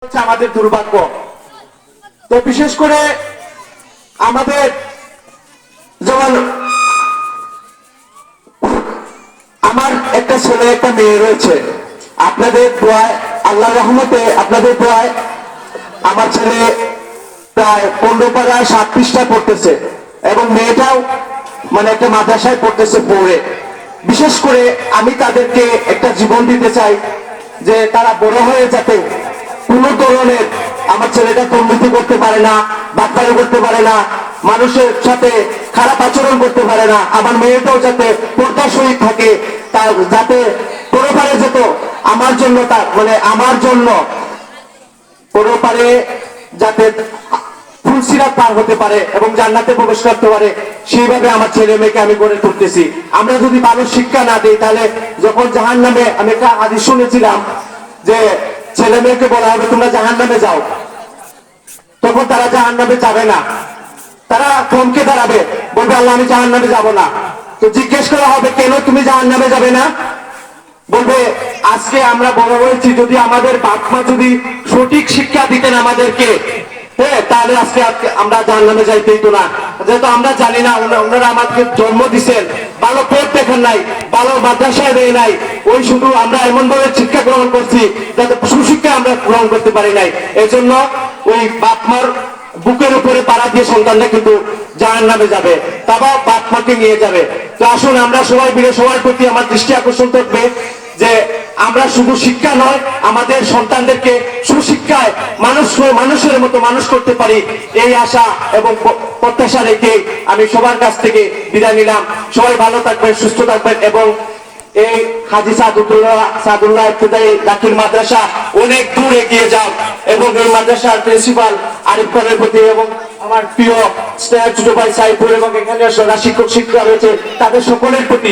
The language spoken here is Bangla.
আমাদের দুর্ভাগ্য। তো বিশেষ করে আমাদের যেমন আমার একটা ছেলে একটা মেয়ে রয়েছে, আপনাদের দোয়ায় আল্লাহর রহমতে আপনাদের দোয়ায় আমার ছেলে প্রায় 15 পাড়ায় 7 পৃষ্ঠা পড়তেছে এবং মেয়েটাও মানে একটা মাদ্রাসায় পড়তেছে পড়ে। বিশেষ করে আমি তাদেরকে একটা জীবন দিতে চাই যে তারা বড় হয়ে যাতে কোন ধরনের, আমার ছেলেটা দুর্নীতি করতে পারে না, বাটপারি করতে পারে না, মানুষের সাথে খারাপ আচরণ করতে পারে না, আমার মেয়েটাও যাতে পর্দার সহিত থাকে, তার যাতে পরপারে যেত আমার জন্য, তার মানে আমার জন্য পরপারে যাতে ফুলসিরাত পার হতে পারে এবং জান্নাতে প্রবেশ করতে পারে, সেইভাবে আমার ছেলে মেয়েকে আমি গড়ে তুলতেছি। আমরা যদি ভালো শিক্ষা না দিই তাহলে যখন জাহান্নামে, আমি একটা হাদিস শুনেছিলাম যে ছেলে মেয়েকে বলা হবে তোমরা জাহান্নামে যাও, তখন তারা জাহান্নামে যাবে না, তারা থমকে দাঁড়াবে, বলবে আল্লাহ আমি জাহান্নামে যাব না। তো জিজ্ঞেস করা হবে কেন তুমি জাহান্নামে যাবে না, বলবে আজকে আমরা বড় হয়েছি, যদি আমাদের বাপ মা যদি সঠিক শিক্ষা দিতেন আমাদেরকে, তাহলে আজকে আমরা জাহান্নামে যাইতে হতো না। যেহেতু আমরা জানি না, ওনারা আমাদেরকে জন্ম দিচ্ছেন, ভালো পথ দেখেন নাই, ভালো মাদ্রাসায় দেয় নাই, ওই শুধু আমরা এমন ভাবে শিক্ষা গ্রহণ করছি যাতে সুশিক্ষা আমরা গ্রহণ করতে পারি নাই। এই জন্য ওই বাপ মার বুকের উপরে পাড়া দিয়ে সন্তানরা কিন্তু জাহান্নামে যাবে, তারপর বাপ মাকে নিয়ে যাবে। তো আসুন আমরা সবাই মিলে, সবার প্রতি আমার দৃষ্টি আকর্ষণ থাকবে যে আমরা শুধু শিক্ষা নয়, আমাদের সন্তানদেরকে সুশিক্ষায় মানুষের মতো মানুষ করতে পারি, এই আশা এবং প্রত্যাশা রেখে আমি সবার কাছ থেকে বিদায় নিলাম। সবাই ভালো থাকবেন, সুস্থ থাকবেন এবং এই হাজী সাদুল্লাহ ইবতেদায়ী দাখিল মাদ্রাসা অনেক দূর এগিয়ে যাও এবং এই মাদ্রাসার প্রিন্সিপাল আরিফ খানের প্রতি এবং আমার প্রিয় ছোট ভাই সাইফুল এবং এখানে শিক্ষক শিক্ষিকা রয়েছে তাদের সকলের প্রতি